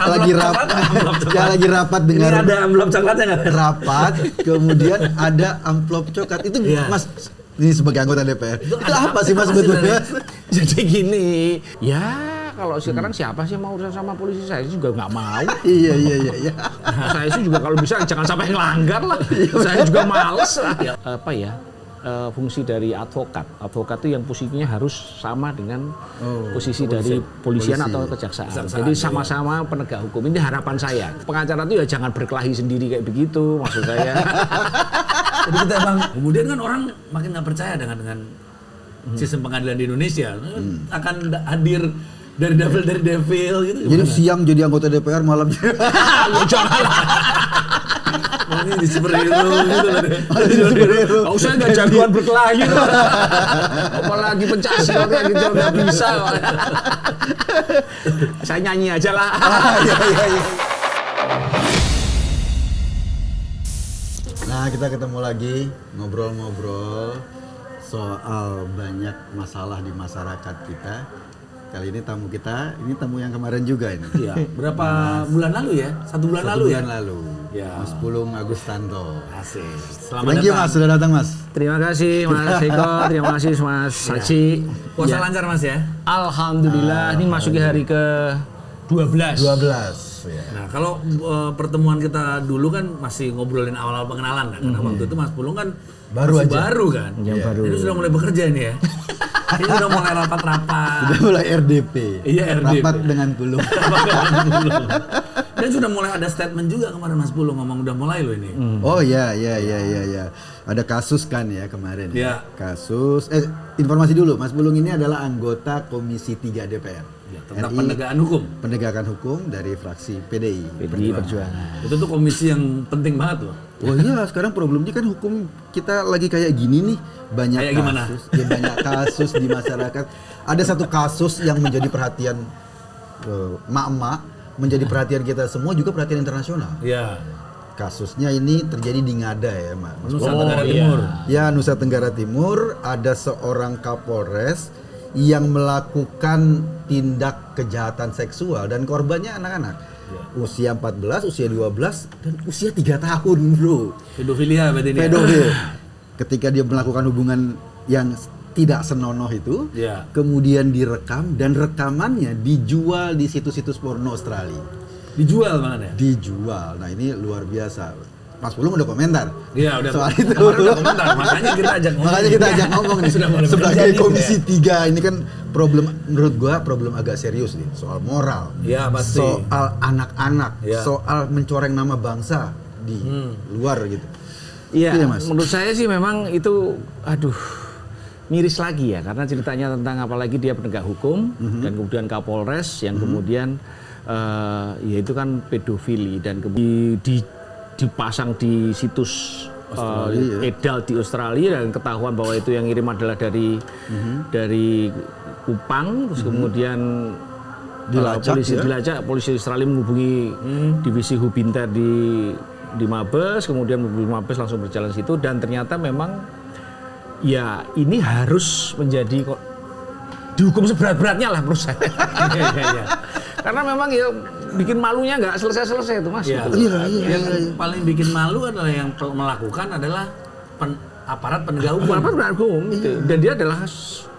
lagi rapat dengan ini ada amplop coklatnya nggak? Rapat, kemudian ada amplop coklat itu Mas. Ini sebagai anggota DPR. Itu apa sih Mas sebetulnya? Jadi gini, ya kalau sekarang siapa sih mau urusan sama polisi? Saya juga nggak mau. Iya. Saya sih juga kalau bisa jangan sampai ngelanggar lah. Saya juga males lah. Fungsi dari advokat itu yang posisinya harus sama dengan posisi dari polisian atau kejaksaan. Jadi sama-sama penegak hukum. Ini harapan saya. Pengacara itu ya jangan berkelahi sendiri kayak begitu maksud saya. Jadi kita emang kemudian kan orang makin nggak percaya dengan sistem pengadilan di Indonesia. Akan hadir dari devil gitu. Jadi siang jadi anggota DPR, malam Jangan. Ini di superhero gitu loh. Nggak usah nggak jagoan berkelahi. Apalagi pencaksilat kayak gitu nggak bisa. Saya nyanyi aja lah. Iya. Nah, kita ketemu lagi ngobrol-ngobrol soal banyak masalah di masyarakat kita. Kali ini tamu kita, ini tamu yang kemarin juga ini. Iya. Berapa bulan lalu ya? 1 bulan lalu ya? 1 bulan lalu. Ya. Mas Pulung Agustanto. Asik. Selamat datang. Mas, sudah datang Mas. Terima kasih Mas Eko, terima kasih Mas Saksi. Puasa lancar Mas ya? Alhamdulillah, ini masuki hari ke 12. 12. Ya. Nah, kalau pertemuan kita dulu kan masih ngobrolin awal-awal pengenalan kan. Karena waktu itu Mas Pulung kan Baru masih aja. baru kan. Yang baru. Ini sudah mulai bekerja ini ya. Ini udah mulai rapat-rapat. Sudah mulai RDP. Iya, RDP. Rapat dengan Pulung. Dan sudah mulai ada statement juga kemarin Mas Pulung ngomong udah mulai loh ini. Oh iya. Ada kasus kan ya kemarin. Iya. Kasus. Informasi dulu, Mas Pulung ini adalah anggota Komisi 3 DPR. Ya, tentang RI, penegakan hukum. Penegakan hukum dari fraksi PDI Perjuangan. Itu tuh komisi yang penting banget loh. Oh iya, sekarang problemnya kan hukum kita lagi kayak gini nih, banyak Kayak gimana? kasus, ya banyak kasus di masyarakat. Ada satu kasus yang menjadi perhatian emak-emak, menjadi perhatian kita semua, juga perhatian internasional. Iya. Kasusnya ini terjadi di Ngada ya, Mas. Nusa Tenggara Timur. Ya, Nusa Tenggara Timur, ada seorang Kapolres yang melakukan tindak kejahatan seksual dan korbannya anak-anak. Usia 14, usia 12, dan usia 3 tahun, bro. Pedofilia berarti ini. Pedofil. Ketika dia melakukan hubungan yang tidak senonoh itu, kemudian direkam dan rekamannya dijual di situs-situs porno Australia. Dijual malah ya? Dijual. Nah, ini luar biasa. Mas Pulung udah komentar. Iya, udah. Soal itu. Udah komentar. Makanya kita ajak ngomong nih. Sebagai Komisi 3 ini kan menurut gua problem agak serius nih, soal moral. Iya, pasti. Soal anak-anak, soal mencoreng nama bangsa di luar gitu. Iya, menurut saya sih memang itu miris lagi ya, karena ceritanya tentang apalagi dia penegak hukum dan kemudian Kapolres yang kemudian yaitu kan pedofili dan dipasang di situs edal di Australia dan ketahuan bahwa itu yang ngirim adalah dari Kupang, terus kemudian polisi Australia menghubungi divisi Hubinter di Mabes, kemudian Mabes langsung berjalan situ dan ternyata memang ya ini harus menjadi dihukum seberat-beratnya lah menurut saya. Karena memang ya bikin malunya nggak selesai-selesai itu Mas. Yang paling bikin malu adalah yang melakukan adalah aparat penegak hukum. Aparat penegak hukum. Dan dia adalah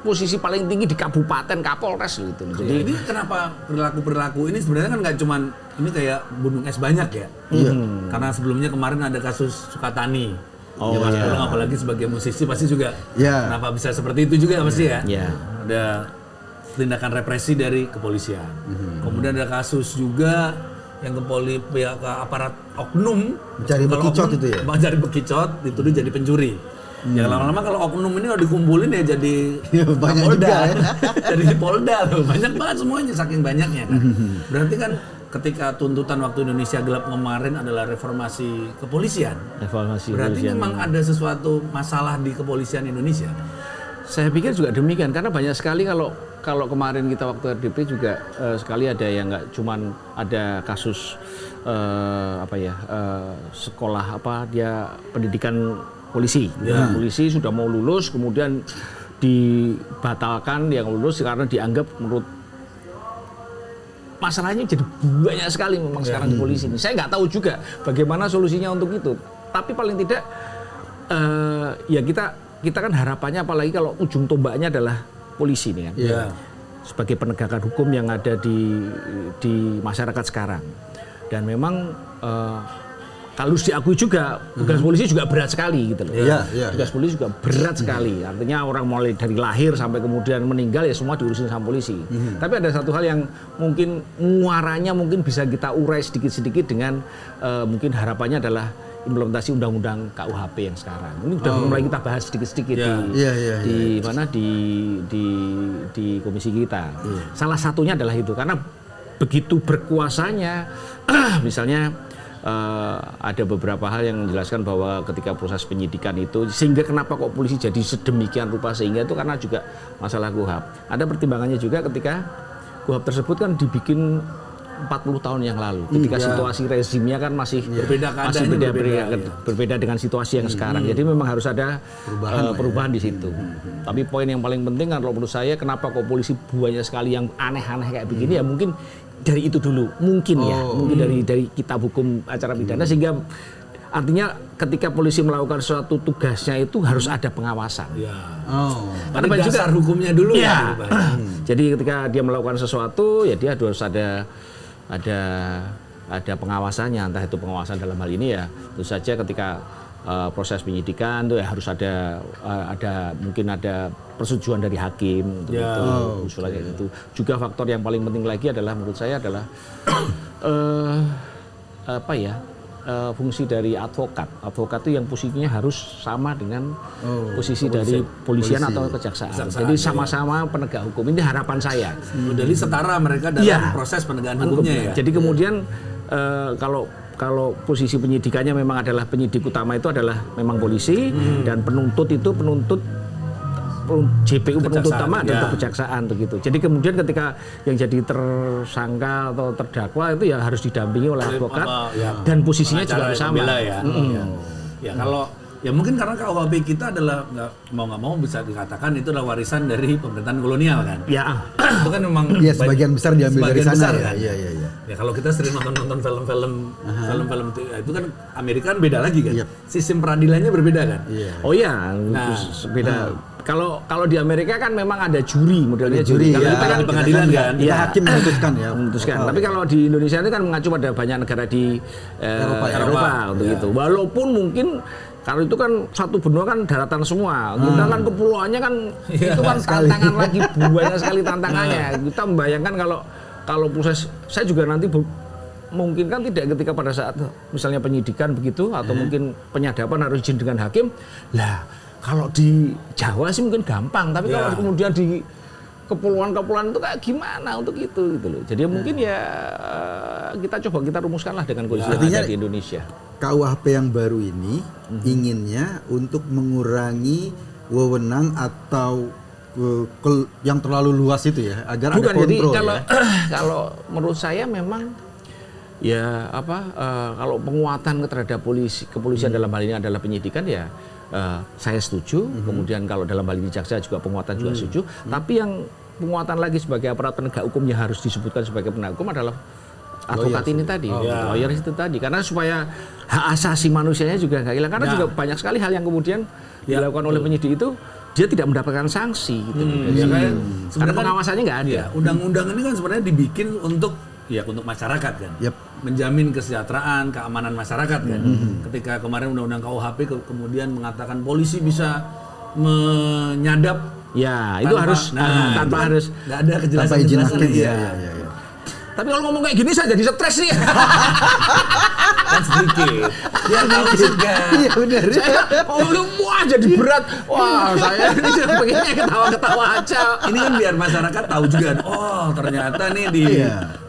posisi paling tinggi di kabupaten Kapolres gitu. Jadi ini kenapa perilaku ini sebenarnya kan nggak cuman ini kayak gunung es banyak ya. Karena sebelumnya kemarin ada kasus Sukatani. Mas Pulung apalagi sebagai musisi pasti juga kenapa bisa seperti itu juga pasti ya. Ada tindakan represi dari kepolisian. Kemudian ada kasus juga yang ke aparat oknum mencari bekicot itu ya. Mencari bekicot dituduh jadi pencuri. Ya lama-lama kalau oknum ini kalau dikumpulin ya jadi banyak Polda. juga ya. Jadi Polda loh. Banyak banget semuanya saking banyaknya kan. Berarti kan ketika tuntutan waktu Indonesia gelap kemarin adalah reformasi kepolisian. Berarti memang ada sesuatu masalah di kepolisian Indonesia. Saya pikir juga demikian karena banyak sekali kalau kemarin kita waktu RDP juga sekali ada yang nggak cuman ada kasus sekolah dia pendidikan polisi. Polisi sudah mau lulus kemudian dibatalkan yang lulus karena dianggap menurut masalahnya jadi banyak sekali memang sekarang di polisi ini. Saya nggak tahu juga bagaimana solusinya untuk itu. Tapi paling tidak ya kita kan harapannya, apalagi kalau ujung tombaknya adalah polisi nih kan. Yeah. Sebagai penegakan hukum yang ada di masyarakat sekarang. Dan memang kalau diakui juga tugas polisi juga berat sekali gitu loh. Tugas polisi juga berat sekali. Artinya orang mulai dari lahir sampai kemudian meninggal ya semua diurusin sama polisi. Tapi ada satu hal yang mungkin muaranya mungkin bisa kita urai sedikit-sedikit dengan mungkin harapannya adalah implementasi undang-undang KUHP yang sekarang. Ini sudah mulai kita bahas sedikit-sedikit di mana di komisi kita. Salah satunya adalah itu, karena begitu berkuasanya misalnya ada beberapa hal yang menjelaskan bahwa ketika proses penyidikan itu, sehingga kenapa kok polisi jadi sedemikian rupa, sehingga itu karena juga masalah KUHP. Ada pertimbangannya juga ketika KUHP tersebut kan dibikin 40 tahun yang lalu, ketika situasi rezimnya kan masih berbeda dengan situasi yang sekarang. Jadi memang harus ada perubahan di situ. Tapi poin yang paling penting kan kalau menurut saya, kenapa kok polisi banyak sekali yang aneh-aneh kayak begini, ya mungkin dari itu dulu, mungkin dari kitab hukum acara pidana, sehingga artinya ketika polisi melakukan suatu tugasnya itu harus ada pengawasan. Karena dasar hukumnya dulu ya. Jadi ketika dia melakukan sesuatu ya dia harus ada pengawasannya, entah itu pengawasan dalam hal ini ya tentu saja ketika proses penyidikan itu ya harus ada mungkin ada persetujuan dari hakim untuk itu, usulannya itu. Juga faktor yang paling penting lagi adalah menurut saya adalah fungsi dari advokat. Advokat itu yang posisinya harus sama dengan posisi dari polisian atau kejaksaan. Jadi sama-sama penegak hukum. Ini harapan saya. Jadi setara mereka dalam proses penegakan hukumnya ya. Jadi kemudian kalau posisi penyidikannya memang adalah penyidik utama itu adalah memang polisi, dan penuntut JPU penuntut utama adalah kejaksaan begitu. Jadi kemudian ketika yang jadi tersangka atau terdakwa itu ya harus didampingi oleh advokat dan posisinya juga sama. Ya kalau ya mungkin karena KUHP kita adalah nggak mau bisa dikatakan itu adalah warisan dari pemerintahan kolonial kan. Itu kan memang sebagian besar diambil dari sana kan? Ya kalau kita sering nonton film-film itu kan Amerika kan beda lagi kan. Sistem peradilannya berbeda kan. Beda. Kalau di Amerika kan memang ada juri, modelnya juri. Kalau kita kan di pengadilan kan, hakim memutuskan. Tapi kalau di Indonesia itu kan mengacu pada banyak negara di Eropa untuk itu. Walaupun mungkin kalau itu kan satu benua kan daratan semua, kita kan kepulauannya kan itu kan tantangan lagi, banyak sekali tantangannya. Kita membayangkan kalau proses, saya juga nanti mungkin kan tidak ketika pada saat misalnya penyidikan begitu atau mungkin penyadapan harus izin dengan hakim. Lah kalau di Jawa sih mungkin gampang, tapi kalau kemudian di kepulauan-kepulauan itu kayak gimana untuk itu gitu loh. Jadi mungkin ya kita rumuskanlah dengan kondisi yang ada di Indonesia. KUHP yang baru ini inginnya untuk mengurangi wewenang atau yang terlalu luas itu ya, agar ada kontrol. Jadi kalau menurut saya memang ya kalau penguatan terhadap kepolisian dalam hal ini adalah penyidikan ya. Saya setuju, kemudian kalau dalam hal ini jaksa juga penguatan juga setuju, tapi yang penguatan lagi sebagai aparat penegak hukum yang harus disebutkan sebagai penegak hukum adalah advokat ini tadi, lawyer itu tadi, karena supaya hak asasi manusianya juga nggak hilang, karena juga banyak sekali hal yang kemudian dilakukan oleh penyidik itu dia tidak mendapatkan sanksi, gitu. Karena pengawasannya nggak ada. Undang-undang ini kan sebenarnya dibikin untuk masyarakat kan, menjamin kesejahteraan, keamanan masyarakat kan. Ketika kemarin undang-undang KUHP kemudian mengatakan polisi bisa menyadap, itu harus tanpa harus nggak ada kejelasan izin hakim. Tapi kalau ngomong kayak gini saya jadi stres nih. Kan sedikit. Dia tahu juga. Iya benar. Wah jadi berat. Wah saya ini pengennya ketawa-ketawa aja. Ini kan biar masyarakat tahu juga. Oh ternyata nih di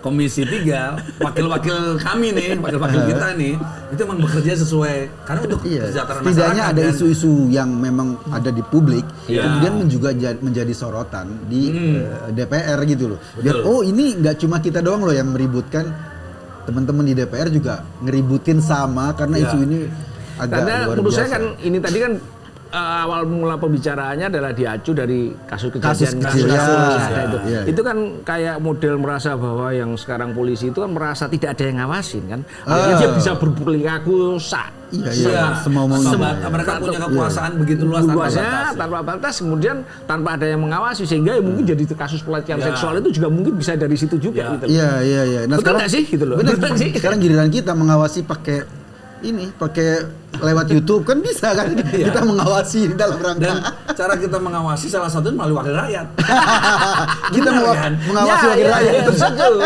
Komisi 3 wakil-wakil kami nih, wakil-wakil kita nih itu memang bekerja sesuai karena untuk kesejahteraan masyarakat. Setidaknya ada isu-isu yang memang ada di publik, kemudian juga menjadi sorotan di DPR gitu loh. Biar ini nggak cuma kita doang loh yang meributkan, teman-teman di DPR juga ngeributin sama karena isu ini agak luar biasa. Menurut saya kan ini tadi kan awal mula pembicaraannya adalah diacu dari kasus kejadian kecil, itu. Itu kan kayak model merasa bahwa yang sekarang polisi itu kan merasa tidak ada yang ngawasin kan. Dia bisa berperilaku semau mereka punya kekuasaan begitu luas tanpa batas, kemudian tanpa ada yang mengawasi, sehingga mungkin jadi kasus pelecehan seksual itu juga mungkin bisa dari situ juga gitu. Iya. Nah, betul nggak sih gitu loh. Benar sih. Sekarang giliran kita mengawasi pakai lewat YouTube kan bisa kan kita mengawasi di dalam rangka. Dan cara kita mengawasi salah satunya melalui wakil rakyat. Kita mengawasi wakil rakyat.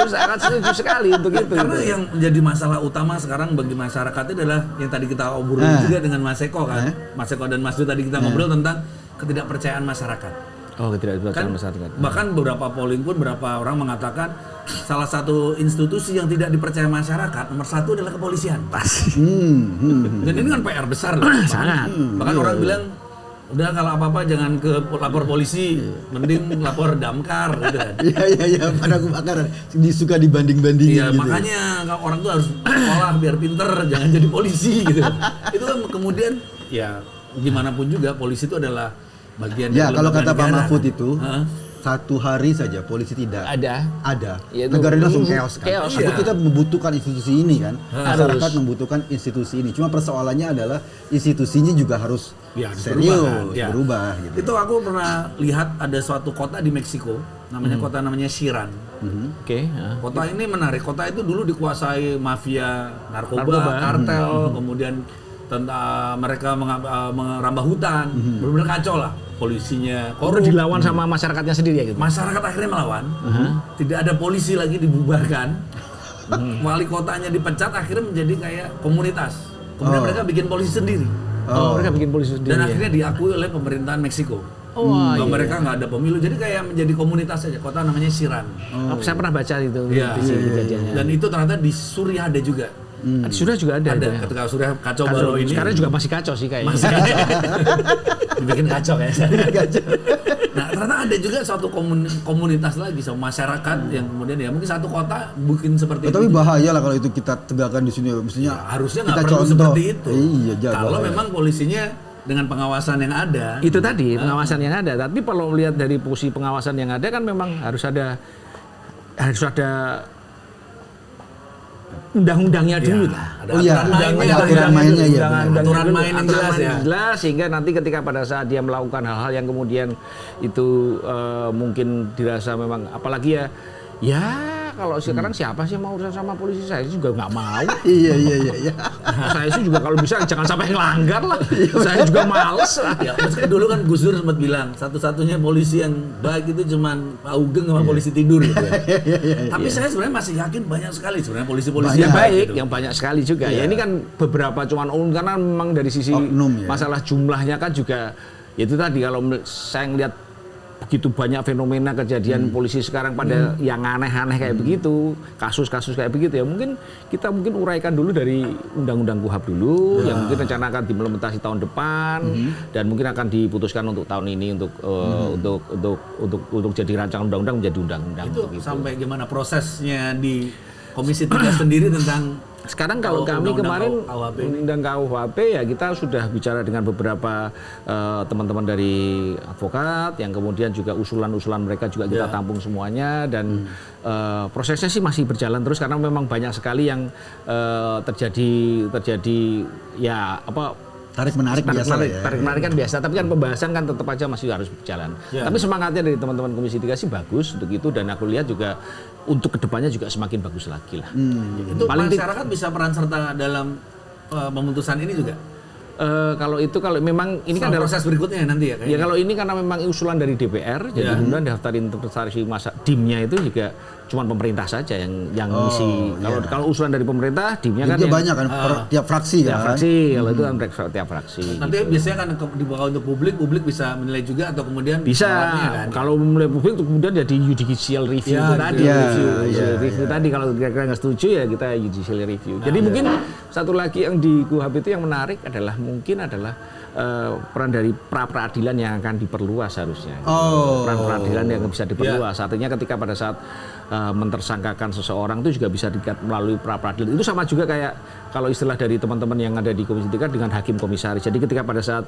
Sangat setuju sekali untuk itu. Karena yang menjadi masalah utama sekarang bagi masyarakat adalah yang tadi kita obrolin juga dengan Mas Eko kan. Mas Eko dan Mas Du tadi kita ngobrol tentang ketidakpercayaan masyarakat. Ketidakpercayaan masyarakat. Bahkan beberapa polling pun beberapa orang mengatakan salah satu institusi yang tidak dipercaya masyarakat nomor satu adalah kepolisian. Dan ini kan PR besar loh. Sangat. Bahkan orang bilang udah kalau apa-apa jangan ke lapor polisi, mending lapor damkar gitu kan. Iya, pada kebakaran disuka dibanding-bandingin gitu. Makanya orang tuh harus sekolah biar pinter, jangan jadi polisi gitu. Itu kan kemudian ya gimana pun juga polisi itu adalah bagian dari kalau kata Pak Mahfud itu satu hari saja polisi tidak ada. Ya, negara ini langsung chaos kan. Kita membutuhkan institusi ini kan. Masyarakat membutuhkan institusi ini. Cuma persoalannya adalah institusinya juga harus serius berubah gitu. Itu aku pernah lihat ada suatu kota di Meksiko namanya Xi'an. Kota ini menarik. Kota itu dulu dikuasai mafia narkoba, kartel, kemudian mereka merambah hutan, benar-benar kacau lah. Polisinya korup, dilawan sama masyarakatnya sendiri ya gitu. Masyarakat akhirnya melawan. Tidak ada polisi lagi, dibubarkan. Wali kotanya dipecat, akhirnya menjadi kayak komunitas. Kemudian mereka bikin polisi sendiri. Mereka bikin polisi sendiri. Dan akhirnya diakui oleh pemerintahan Meksiko. Mereka nggak ada pemilu, jadi kayak menjadi komunitas saja. Kota namanya Xi'an. Saya pernah baca itu. Dan itu ternyata di Suriah ada juga. Sudah juga ada. Ketika Suriah kacau baru ini. Sekarang juga masih kacau sih kayaknya. Dibikin kacau kayaknya. Nah, ternyata ada juga suatu komunitas lagi sama masyarakat yang kemudian ya mungkin satu kota bikin seperti itu. Tapi bahaya lah kalau itu kita tegakkan di sini. Mestinya harusnya nggak perlu seperti itu. Kalau memang polisinya dengan pengawasan yang ada. Itu tadi pengawasan yang ada. Tapi kalau melihat dari fungsi pengawasan yang ada kan memang harus ada undang-undangnya dulu lah. Aturan mainnya jelas sehingga nanti ketika pada saat dia melakukan hal-hal yang kemudian itu mungkin dirasa memang apalagi ya kalau sekarang siapa sih mau urusan sama polisi? Saya juga nggak mau. Iya. Saya sih juga kalau bisa jangan sampai ngelanggar lah. Saya juga males lah. Ya, meski dulu kan Gus Dur sempat bilang satu-satunya polisi yang baik itu cuman Pak Ugeng sama polisi tidur gitu. Tapi saya sebenarnya masih yakin banyak sekali sebenarnya polisi-polisi yang baik, gitu. Yang banyak sekali juga. Ya ini kan beberapa cuman karena memang dari sisi masalah jumlahnya kan juga itu tadi kalau saya ngelihat begitu banyak fenomena kejadian polisi sekarang pada yang aneh-aneh kayak begitu, kasus-kasus kayak begitu ya mungkin kita uraikan dulu dari Undang-Undang KUHP dulu yang mungkin rencana akan diimplementasi tahun depan dan mungkin akan diputuskan untuk tahun ini untuk jadi rancangan undang-undang menjadi undang-undang. Itu gitu. Sampai gimana prosesnya di Komisi 3 sendiri tentang sekarang kalau kami kemarin undang KUHP ya kita sudah bicara dengan beberapa teman-teman dari advokat yang kemudian juga usulan-usulan mereka juga kita tampung semuanya dan prosesnya sih masih berjalan terus karena memang banyak sekali yang terjadi ya tarik-menarik kan biasa, tapi kan pembahasan kan tetap aja masih harus berjalan. Tapi semangatnya dari teman-teman Komisi 3 sih bagus untuk itu dan aku lihat juga untuk kedepannya juga semakin bagus lagi lah. Itu masyarakat bisa peran serta dalam pemutusan ini juga? Kalau memang ini kan proses berikutnya nanti ya kayaknya. Ya kalau ini karena memang usulan dari DPR, jadi kemudian daftar inventarisasi masa DIM-nya itu juga cuma pemerintah saja yang ngisi. Kalau usulan dari pemerintah, DIM-nya kan banyak kan tiap fraksi kan. Kalau itu kan tiap fraksi. Nanti biasanya kan dibawa untuk publik bisa menilai juga atau kemudian bisa. Kan? Kalau menilai publik kemudian jadi judicial review review tadi kalau kira-kira nggak setuju ya kita judicial review. Jadi mungkin satu lagi yang di KUHP itu yang menarik adalah peran dari pra-peradilan yang akan diperluas harusnya. Peran peradilan yang bisa diperluas. Artinya ketika pada saat mentersangkakan seseorang itu juga bisa melalui pra-peradilan. Itu sama juga kayak kalau istilah dari teman-teman yang ada di Komisi 3 dengan hakim komisaris. Jadi ketika pada saat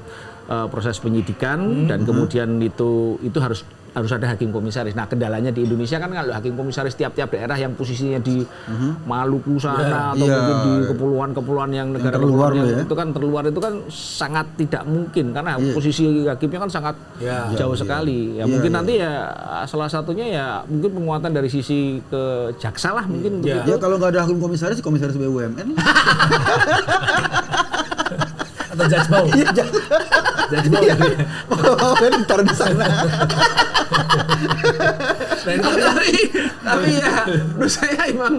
proses penyidikan dan kemudian itu harus ada hakim komisaris. Nah, kendalanya di Indonesia kan kalau hakim komisaris tiap-tiap daerah yang posisinya di Maluku sana atau mungkin di kepulauan-kepulauan yang negara terluar itu kan terluar itu kan sangat tidak mungkin karena posisi hakimnya kan sangat jauh sekali. Ya mungkin nanti ya salah satunya ya mungkin penguatan dari sisi ke jaksa lah mungkin begitu. Ya kalau nggak ada hakim komisaris BUMN. Atau Jajbau. Jajbau ya. Mau kan ntar di sana. Tapi ya menurut saya emang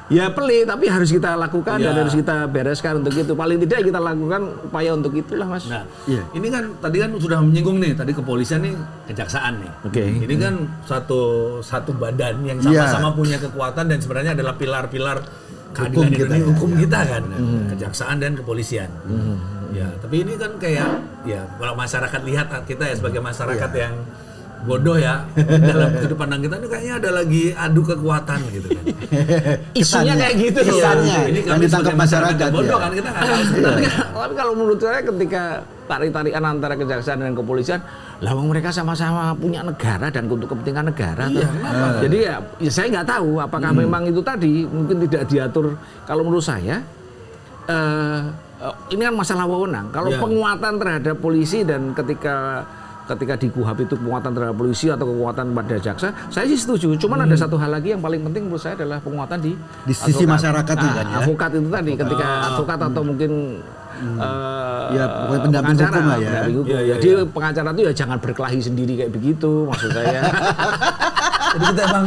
ya pelik tapi harus kita lakukan dan harus kita bereskan untuk itu. Paling tidak kita lakukan upaya untuk itulah, Mas. Nah, ini kan tadi kan sudah menyinggung nih, tadi kepolisian nih, kejaksaan nih. Oke. Ini kan satu badan yang sama-sama punya kekuatan dan sebenarnya adalah pilar-pilar keadilan hukum kita kan. Kejaksaan dan kepolisian. Ya, tapi ini kan kayak ya kalau masyarakat lihat kita ya sebagai masyarakat yang bodoh ya dalam sudut pandang kita ini kayaknya ada lagi adu kekuatan gitu kan. Isunya kayak gitu kesannya. Ini kami ditangkap masyarakat bodoh kan kita nggak tahu sebenarnya. Tapi kalau menurut saya ketika tarik-tarikan antara kejaksaan dan kepolisian, lah mereka sama-sama punya negara dan untuk kepentingan negara. Jadi ya saya nggak tahu apakah memang itu tadi mungkin tidak diatur. Kalau menurut saya ini kan masalah wewenang. Kalau penguatan terhadap polisi dan ketika di KUHP itu penguatan terhadap polisi atau kekuatan pada jaksa, saya sih setuju. Cuman ada satu hal lagi yang paling penting menurut saya adalah penguatan di sisi masyarakat juga ya. Advokat itu tadi ketika advokat atau mungkin pokoknya pendamping hukum lah ya. Jadi pengacara itu ya jangan berkelahi sendiri kayak begitu maksud saya. Jadi kita emang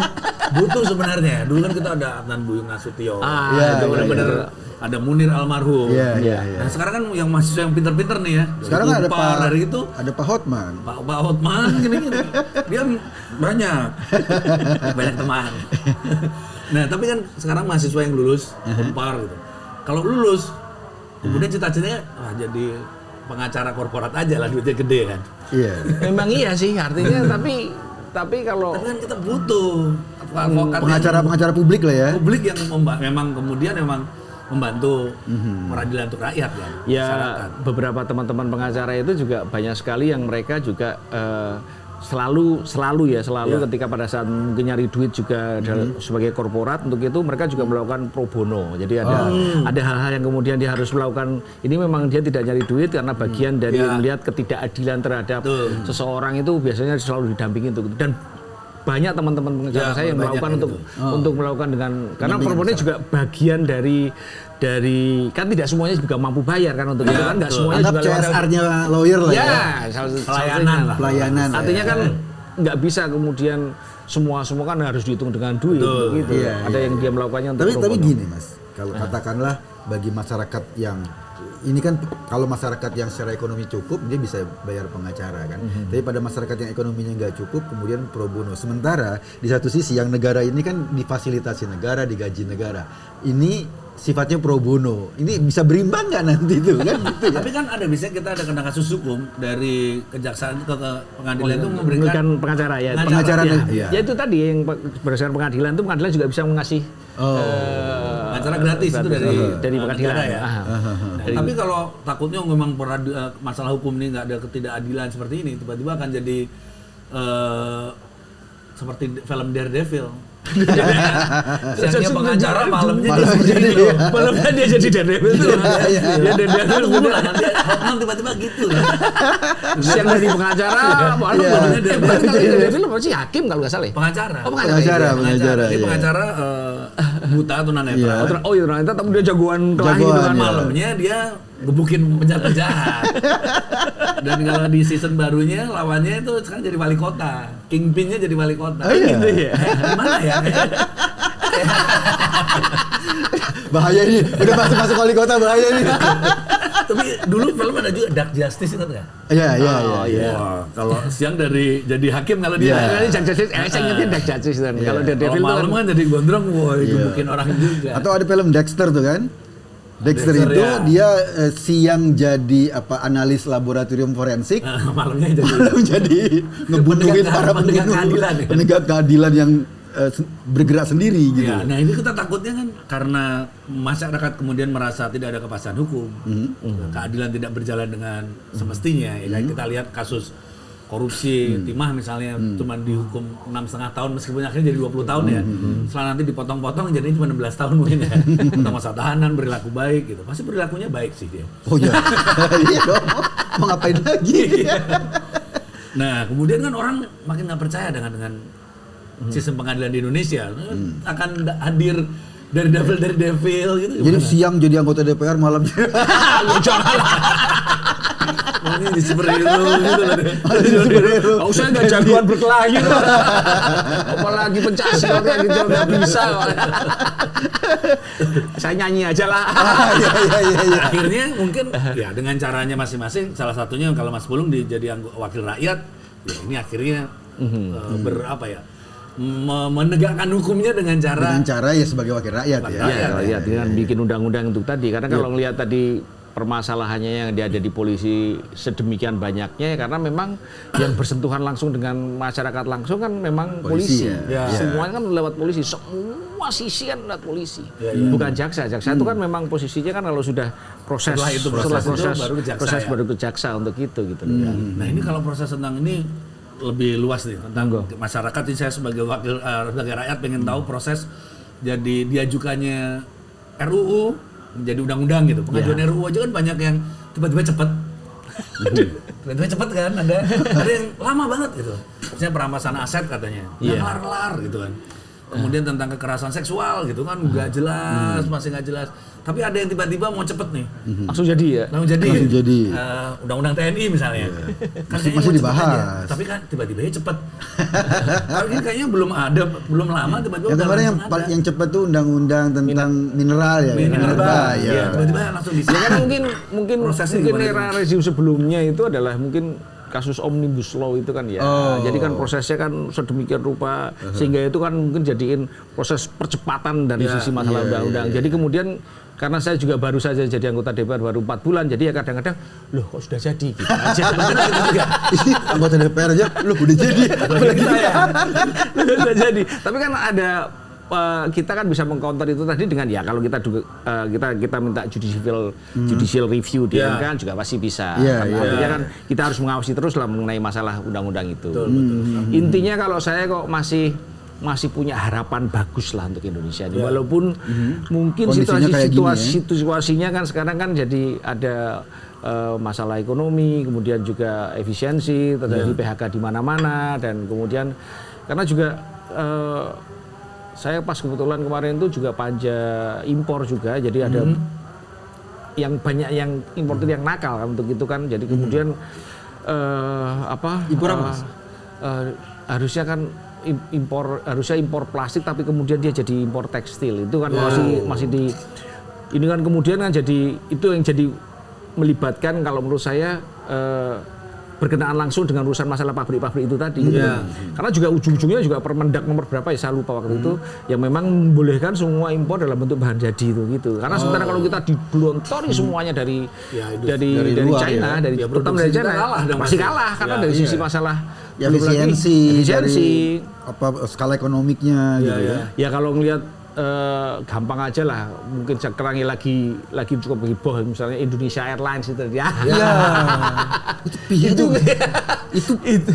butuh sebenarnya. Dulu kan kita ada Adnan Buyung Nasution. Itu benar-benar ada Munir almarhum. Nah sekarang kan yang mahasiswa yang pinter-pinter nih ya. Sekarang ada ada Pak Hotman. Pak Hotman gini. Dia banyak teman. Nah tapi kan sekarang mahasiswa yang lulus Unpar gitu. Kalau lulus kemudian cita-citanya jadi pengacara korporat aja lah, duitnya gede kan. Iya. Memang iya sih artinya tapi kalau kan kita butuh pengacara publik lah ya. Publik yang memang kemudian membantu peradilan untuk rakyat kan. Ya beberapa teman-teman pengacara itu juga banyak sekali yang mereka juga selalu ketika pada saat mungkin nyari duit juga sebagai korporat untuk itu mereka juga melakukan pro bono. Jadi ada hal-hal yang kemudian dia harus melakukan. Ini memang dia tidak nyari duit karena bagian dari melihat ketidakadilan terhadap seseorang itu biasanya selalu didampingi untuk itu. Dan banyak teman-teman pengacara saya yang melakukan untuk melakukan dengan karena perempuannya juga bagian dari kan tidak semuanya juga mampu bayar kan untuk itu kan nggak semuanya juga CSR-nya lawyer lah ya. Pelayanan. Artinya kan nggak bisa kemudian semua kan harus dihitung dengan duit gitu. Ada yang dia melakukannya untuk tapi gini Mas, kalau katakanlah bagi masyarakat yang ini kan kalau masyarakat yang secara ekonomi cukup dia bisa bayar pengacara kan. Tapi pada masyarakat yang ekonominya nggak cukup kemudian pro bono. Sementara di satu sisi yang negara ini kan difasilitasi negara, digaji negara. Ini sifatnya pro bono. Ini bisa berimbang nggak nanti itu kan? Gitu ya? Tapi kan ada biasanya kita ada kena kasus hukum dari kejaksaan ke pengadilan itu memberikan pengacara ya. Pengacara ya itu tadi yang berdasarkan pengadilan itu pengadilan juga bisa mengasih pengacara gratis itu dari pengadilan ya. Tapi kalau takutnya memang masalah hukum ini nggak ada ketidakadilan seperti ini, tiba-tiba akan jadi seperti film Daredevil. Siangnya pengacara, malamnya dia jadi Daredevil tuh. Ya Daredevil udah nanti Hotman tiba-tiba gitu ya. Siang dari pengacara, malamnya Daredevil apa sih hakim kalau nggak salah ya? Pengacara. Pengacara. Jadi pengacara buta tunanetra. Oh iya tunanetra tapi dia jagoan kelahi itu kan. Malamnya dia gebukin penjahat-penjahat. Dan kalau di season barunya lawannya itu sekarang jadi wali kota. Kingpin-nya jadi wali kota. Gitu ya. Gimana ya? Bahaya ini, udah masuk wali kota bahaya ini. Tapi dulu film ada juga Dark Justice ingat nggak? Iya. Kalau siang jadi hakim kalau dia. Dark Justice, saya ingatnya Dark Justice kan. Kalau Daredevil malam kan jadi gondrong, gebukin orang juga. Atau ada film Dexter tuh kan? Dexter itu dia siang jadi analis laboratorium forensik, malam jadi ngebuntuin para penegak keadilan yang bergerak sendiri gitu. Ya, nah ini kita takutnya kan karena masyarakat kemudian merasa tidak ada kepastian hukum, keadilan tidak berjalan dengan semestinya. Ya, kita lihat kasus korupsi timah misalnya cuma dihukum 6,5 tahun meskipun akhirnya jadi 20 tahun ya. Setelah nanti dipotong-potong jadi cuma 16 tahun mungkin ya. Atau masa tahanan, berlaku baik gitu. Pasti perilakunya baik sih dia. Oh iya. Iya dong. Mau ngapain lagi? Nah, kemudian kan orang makin nggak percaya dengan sistem pengadilan di Indonesia. Akan hadir dari devil gitu. Jadi siang jadi anggota DPR, malam ini di superhero gitu loh. Nggak usah nggak jagoan berkelahi. Apalagi pencaksilat kayak gitu nggak bisa. Saya nyanyi aja lah. Iya. Akhirnya mungkin ya dengan caranya masing-masing. Salah satunya kalau Mas Pulung jadi wakil rakyat, ya ini akhirnya menegakkan hukumnya dengan cara ya sebagai wakil rakyat ya. Rakyat dengan bikin undang-undang itu tadi. Karena kalau ngelihat tadi permasalahannya yang dia ada di polisi sedemikian banyaknya karena memang yang bersentuhan langsung dengan masyarakat langsung kan memang polisi. Semuanya kan lewat polisi, semua sisi kan lewat polisi. Bukan jaksa. Jaksa itu kan memang posisinya kan kalau sudah proses baru ke jaksa untuk itu gitu. Nah, ini kalau proses tentang ini lebih luas nih tentang masyarakat. Ini saya sebagai sebagai rakyat pengen tahu proses jadi diajukannya RUU menjadi undang-undang gitu. Pengajuan RUU aja kan banyak yang tiba-tiba cepet. Tiba-tiba cepet kan, ada yang lama banget gitu. Misalnya perampasan aset katanya, nggak kelar-kelar gitu kan. Kemudian tentang kekerasan seksual gitu kan, nggak jelas, masih nggak jelas. Tapi ada yang tiba-tiba mau cepet nih. Langsung jadi ya? Langsung jadi. Undang-undang TNI misalnya. Kan masih dibahas. Tapi kan tiba-tiba cepet. Tapi ini kayaknya belum lama tiba-tiba. Yang kemarin yang cepet tuh undang-undang tentang mineral ya. Mineral. Ya. Tiba-tiba langsung bisa. Ya kan mungkin era rezim sebelumnya itu adalah mungkin kasus Omnibus Law itu kan ya. Jadi kan prosesnya kan sedemikian rupa sehingga itu kan mungkin jadiin proses percepatan dari sisi masalah undang-undang. Jadi kemudian karena saya juga baru saja jadi anggota DPR baru 4 bulan, jadi ya kadang-kadang loh kok sudah jadi gitu aja. Anggota DPR aja loh udah jadi. Apalagi Sudah jadi. Tapi kan ada kita kan bisa mengcounter itu tadi dengan ya kalau kita minta judicial review di MK kan juga pasti bisa. Artinya kan kita harus mengawasi terus lah mengenai masalah undang-undang itu. Betul. Intinya kalau saya kok masih punya harapan bagus lah untuk Indonesia ini. Walaupun mungkin situasinya kan sekarang kan jadi ada masalah ekonomi, kemudian juga efisiensi, terjadi PHK di mana-mana dan kemudian karena juga saya pas kebetulan kemarin itu juga panja impor juga, jadi ada yang banyak yang importer yang nakal kan untuk itu kan, jadi kemudian impor apa? Harusnya kan impor plastik tapi kemudian dia jadi impor tekstil itu kan masih di ini kan kemudian kan jadi itu yang jadi melibatkan kalau menurut saya berkenaan langsung dengan urusan masalah pabrik-pabrik itu tadi gitu. Karena juga ujung-ujungnya juga Permendak nomor berapa ya saya lupa waktu itu yang memang membolehkan semua impor dalam bentuk bahan jadi itu gitu. Karena sementara kalau kita digelontori semuanya dari China, terutama dari China pasti kalah karena dari sisi masalah efisiensi dari skala ekonomiknya gitu ya. Ya kalau ngelihat gampang aja lah, mungkin sekarang lagi cukup heboh misalnya Indonesia Airlines itu ya. Itu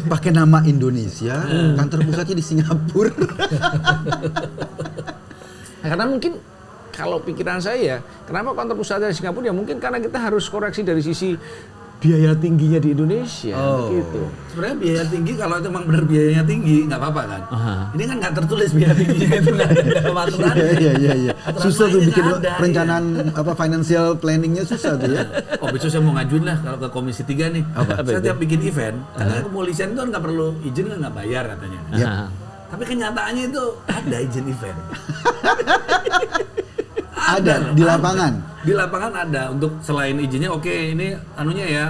pakai nama Indonesia, kantor pusatnya di Singapura. Karena mungkin kalau pikiran saya, kenapa kantor pusatnya di Singapura ya mungkin karena kita harus koreksi dari sisi biaya tingginya di Indonesia gitu. Sebenarnya biaya tinggi kalau memang benar biayanya tinggi nggak apa-apa kan. Ini kan nggak tertulis biaya tingginya itu nggak ada dalam aturan. Iya. Susah tuh bikin perencanaan financial planningnya susah tuh ya. Besok saya mau ngajuin lah kalau ke Komisi 3 nih. Saya tiap bikin event, karena kepolisian itu kan nggak perlu izin kan nggak bayar katanya. Tapi kenyataannya itu ada izin event. Ada di lapangan. Di lapangan ada untuk selain izinnya ini anunya ya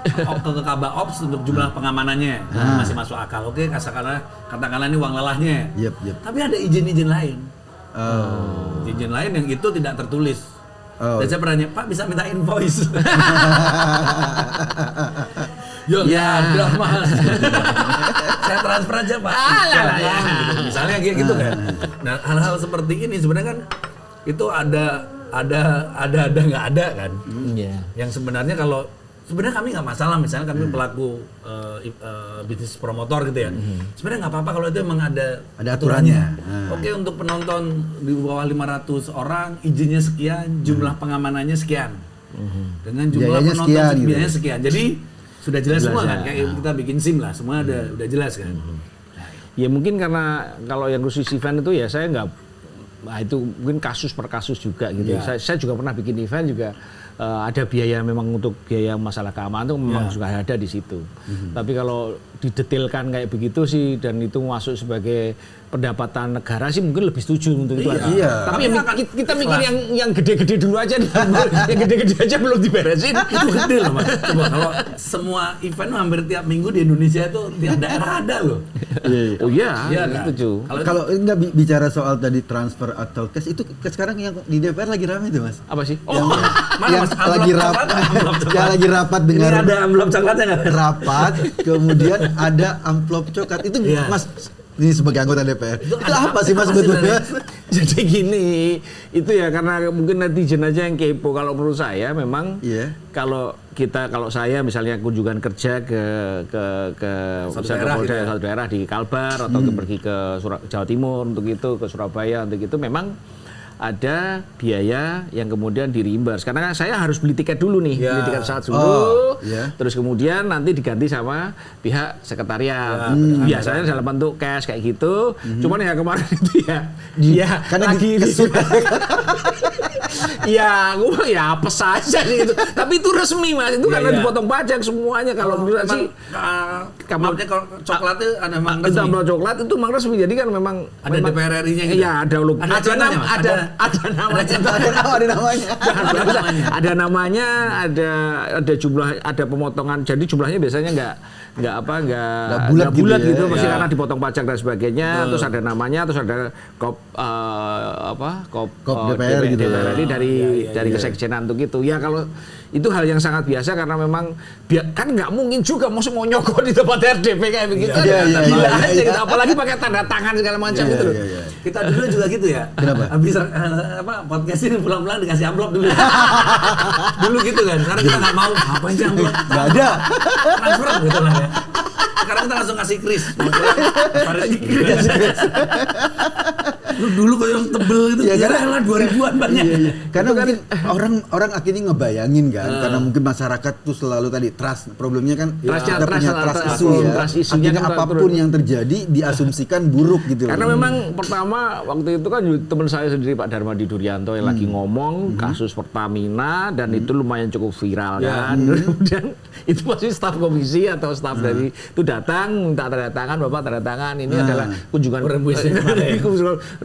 ke Kabak Ops untuk jumlah pengamanannya masih masuk akal. Katakanlah ini uang lelahnya. Tapi ada izin-izin lain. Izin lain yang itu tidak tertulis. Dan saya pernah Pak bisa minta invoice. Ya ada Mas. Saya transfer aja Pak. Gitu. Misalnya kayak gitu kan. Nah hal-hal seperti ini sebenarnya kan itu ada nggak ada kan. Yang sebenarnya kalau sebenarnya kami nggak masalah, misalnya kami pelaku bisnis promotor gitu ya. Sebenarnya nggak apa-apa kalau itu emang ada aturannya. Oke, untuk penonton di bawah 500 orang, izinnya sekian, jumlah pengamanannya sekian. Dengan jumlah biayanya penonton sekian, biayanya gitu. sekian. Jadi sudah jelas semua kan, kayak kita bikin SIM lah, semua udah jelas kan. Ya mungkin karena kalau yang khusus event itu ya saya nggak, nah itu mungkin kasus per kasus juga gitu. Saya juga pernah bikin event juga. Ada biaya memang untuk biaya masalah keamanan itu memang juga ada di situ. Tapi kalau didetailkan kayak begitu sih dan itu masuk sebagai pendapatan negara sih mungkin lebih setuju untuk itu aja. Tapi kita mikir yang gede-gede dulu aja nih. Yang gede-gede aja belum diberesin. Itu gede loh Mas. Coba kalau semua event hampir tiap minggu di Indonesia itu tiap daerah ada loh. Oh iya, setuju. Kalau enggak bicara soal tadi transfer atau cash itu sekarang yang di DPR lagi ramai tuh Mas. Apa sih? Yang lagi rapat dengan ini ada amplop coklatnya nggak? Rapat, kemudian ada amplop coklat itu Mas. Ini sebagai anggota DPR. Itu apa sih Mas sebetulnya? Jadi gini, itu ya karena mungkin netizen aja yang kepo. Kalau menurut saya memang kalau saya misalnya kunjungan kerja ke satu daerah di Kalbar atau pergi ke Jawa Timur untuk itu, ke Surabaya untuk itu memang ada biaya yang kemudian di reimburse karena kan saya harus beli tiket dulu nih, beli tiket pesawat dulu, terus kemudian nanti diganti sama pihak sekretariat. Biasanya dalam bentuk cash kayak gitu. Cuman ya kemarin itu ya karena lagi ya apa saja sih itu. Tapi itu resmi Mas, itu karena dipotong pajak semuanya kalau menurut sih. Kalau coklatnya ada memang resmi. Itu coklat itu memang resmi. Jadi kan memang ada DPR RI-nya gitu. Iya, ada namanya, ada jumlah, ada pemotongan. Jadi jumlahnya biasanya nggak bulat gitu, pasti karena dipotong pajak dan sebagainya. Terus ada namanya, terus ada kop DPR gitu dari kesekjenan untuk itu. Ya kalau itu hal yang sangat biasa karena memang kan nggak mungkin juga mau nyogok di tempat RDP kayak begitu. Gila aja gitu. Apalagi pakai tanda tangan segala macam gitu loh. Kita dulu juga gitu ya. Kenapa? Habis podcast ini pulang-pulang dikasih amplop dulu. Dulu gitu kan. Karena kita nggak mau apa aja amplop. Nggak ada. Transfer gitu lah ya. Sekarang kita langsung kasih kris. Dulu kalau yang tebel gitu karena 2000-an banyak. Karena mungkin orang akhirnya ngebayangin kan, karena mungkin masyarakat tuh selalu tadi trust, problemnya kan kita punya trust issue ya. Akhirnya apapun yang terjadi diasumsikan buruk gitu. Karena memang pertama waktu itu kan teman saya sendiri Pak Darmadi Duryanto yang lagi ngomong kasus Pertamina dan itu lumayan cukup viral kan. Kemudian itu pasti staf komisi atau staf dari itu datang minta tanda tangan, Bapak tanda tangan ini adalah kunjungan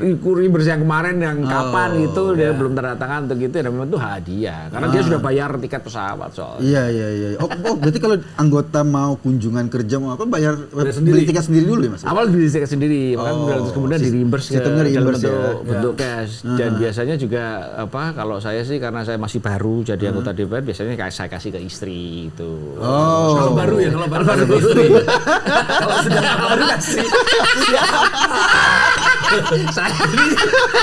reimburse yang kemarin yang kapan gitu dia belum tanda tangan untuk gitu dan memang itu hadiah karena dia sudah bayar tiket pesawat soalnya. Iya. Oh, berarti kalau anggota mau kunjungan kerja mau apa bayar beli tiket sendiri dulu ya Mas? Awal beli tiket sendiri, terus kemudian di reimburse dalam bentuk cash dan biasanya juga kalau saya sih karena saya masih baru jadi anggota DPR biasanya saya kasih ke istri itu. Kalau baru ke istri. Kalau sudah baru kasih. Saya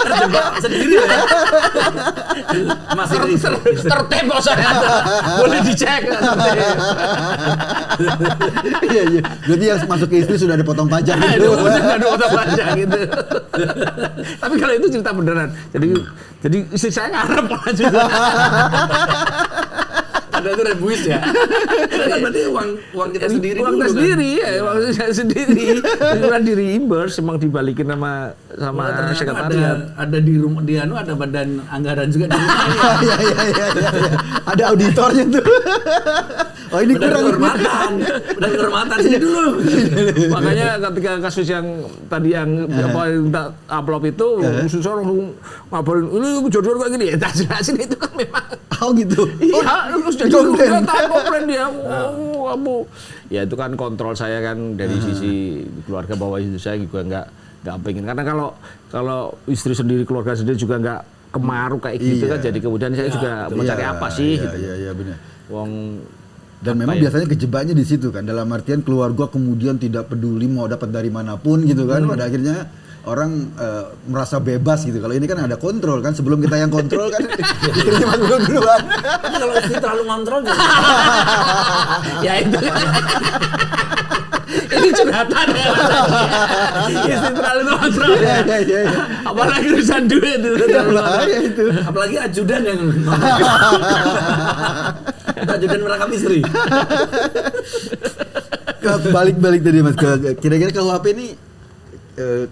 terjebak sendiri ya. Masih tertembak saya. Boleh dicek. Iya. Berarti yang masuk ke istri sudah dipotong pajak gitu. Sudah dipotong pajak gitu. Tapi kalau itu cerita beneran. Jadi istri saya ngarep juga. Ada itu rebuis ya. Itu kan berarti uang kita sendiri. Uang kita sendiri ya, uang saya sendiri. Bukan di reimburse, emang dibalikin sama sekretariat. Ada di rumah ada badan anggaran juga di rumah. Iya. Ada auditornya tuh. Oh ini kurang kehormatan sini dulu. Makanya ketika kasus yang tadi yang minta amplop itu, khusus orang ngabarin ini jodoh kayak gini ya, tak jelasin itu kan memang. Oh gitu. Iya, terus jadi komplain dia. Kamu. Ya itu kan kontrol saya kan dari sisi keluarga bahwa istri saya juga nggak pengen karena kalau istri sendiri keluarga sendiri juga nggak kemaruk kayak gitu kan jadi kemudian saya juga mencari apa sih gitu. Iya benar. Wong Dan memang biasanya kejebaknya di situ kan, dalam artian keluarga kemudian tidak peduli mau dapat dari manapun gitu kan, pada akhirnya orang merasa bebas gitu. Kalau ini kan ada kontrol kan, sebelum kita yang kontrol kan istrinya masuk duluan. Kalau istri terlalu ngontrol juga. Ya itu. Ini curhatan ya. Istri terlalu ngontrol. Iya. Apalagi urusan duit itu. Apalagi ajudan yang ajudan merekam istri. Balik tadi Mas, kira-kira KUHP ini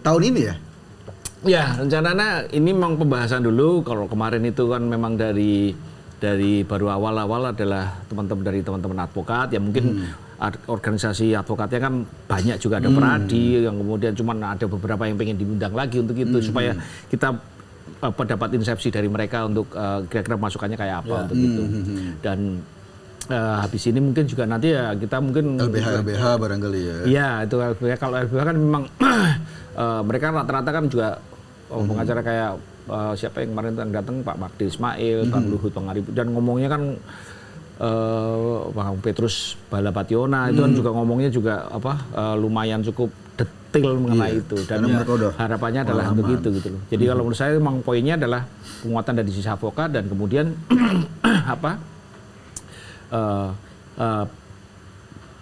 tahun ini ya? Ya, rencananya ini memang pembahasan dulu. Kalau kemarin itu kan memang dari baru awal-awal adalah teman-teman advokat yang mungkin organisasi advokatnya kan banyak juga, ada Peradi yang kemudian cuman ada beberapa yang pengen diundang lagi untuk itu supaya kita dapat insepsi dari mereka untuk kira-kira masukannya kayak apa untuk itu. Dan habis ini mungkin juga nanti ya kita mungkin LBH barangkali ya. Iya, itu LBH. Kalau LBH kan memang mereka rata-rata kan juga pengacara kayak siapa yang kemarin datang, Pak Magdi Ismail, Bang Luhut, Bang Arif, dan ngomongnya kan Bang Petrus Balapationa itu kan juga ngomongnya juga lumayan cukup detail mengenai itu, dan harapannya adalah untuk itu gitu loh. Jadi kalau menurut saya memang poinnya adalah penguatan dari sisi advokat dan kemudian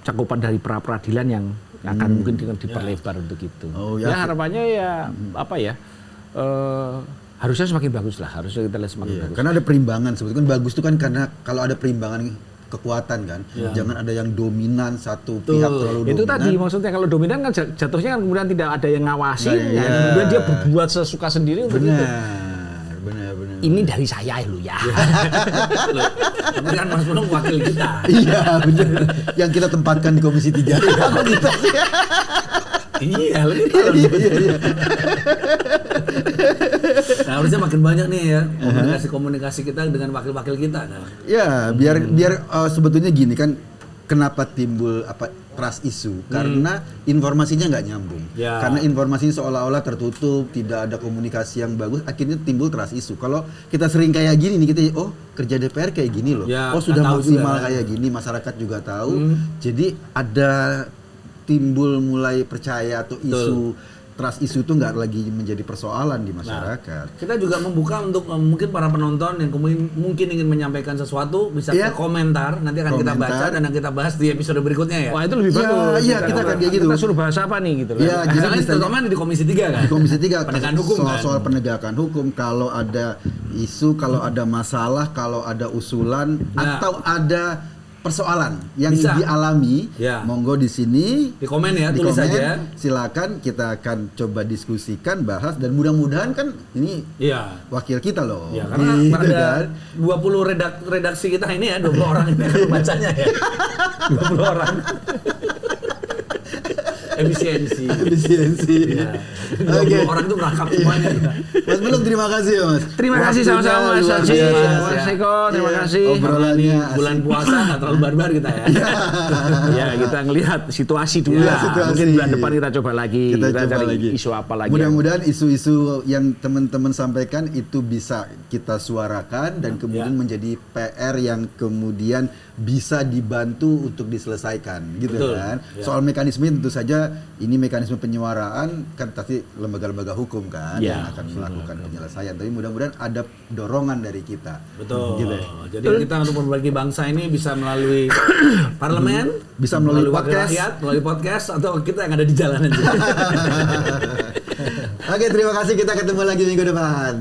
cakupan dari pra-peradilan yang akan mungkin diperlebar untuk itu. Ya harapannya ya harusnya semakin bagus lah, harusnya kita lihat semakin bagus. Karena ada perimbangan sebetulnya kan, bagus itu kan karena kalau ada perimbangan kekuatan kan, jangan ada yang dominan satu pihak terlalu dominan. Itu tadi maksudnya, kalau dominan kan jatuhnya kan kemudian tidak ada yang ngawasi, kemudian dia berbuat sesuka sendiri untuk itu. Benar. Ini dari saya lu ya. Tapi kan Mas Mulung wakil kita. Iya benar. Yang kita tempatkan di Komisi 3. Apa kita sih? Iya, iya. Nah, harusnya makin banyak nih ya komunikasi kita dengan wakil-wakil kita kan. Ya, biar sebetulnya gini kan, kenapa timbul trust issue? Karena informasinya nggak nyambung. Ya. Karena informasinya seolah-olah tertutup, tidak ada komunikasi yang bagus, akhirnya timbul trust issue. Kalau kita sering kayak gini nih, kita kerja DPR kayak gini loh. Ya, Sudah maksimal kayak gini, masyarakat juga tahu. Jadi ada timbul mulai percaya atau isu trust issue itu nggak lagi menjadi persoalan di masyarakat. Kita juga membuka untuk mungkin para penonton yang mungkin ingin menyampaikan sesuatu bisa ke komentar, nanti akan kita baca dan kita bahas di episode berikutnya ya. Wah, itu lebih bagus. Iya, kita akan kayak gitu. Kita suruh bahas apa nih gitu. Iya, jadi terutama di Komisi 3 kan. Di Komisi 3 penegakan hukum soal penegakan hukum, kalau ada isu, kalau ada masalah, kalau ada usulan atau ada persoalan yang dialami, monggo di sini di komen ya, tulis saja. Silakan, kita akan coba diskusikan, bahas, dan mudah-mudahan kan ini wakil kita loh. Ya, karena ada 20 redaksi kita ini ya, 20 orang ini akan membacanya ya. 20 orang. Efisiensi. Ya. 20 orang itu merangkap semuanya. Mas Mulung, terima kasih ya Mas. Terima kasih sama-sama Mas Haji, Mas Eko, terima kasih. Obrolannya bulan puasa nggak terlalu barbar kita ya. Ya, kita ngelihat situasi dulu lah. Mungkin bulan depan kita coba lagi. Kita cari isu apa lagi. Mudah-mudahan isu-isu yang teman-teman sampaikan itu bisa kita suarakan dan kemudian menjadi PR yang kemudian bisa dibantu untuk diselesaikan gitu kan. Soal mekanisme tentu saja ini mekanisme penyuaraan kan pasti lembaga-lembaga hukum kan yang akan melakukan penyelesaian, tapi mudah-mudahan ada dorongan dari kita. Betul. Gitu. Jadi kita untuk memperbaiki bangsa ini bisa melalui parlemen, bisa melalui podcast, rakyat, melalui podcast, atau kita yang ada di jalanan juga. Oke, terima kasih, kita ketemu lagi minggu depan.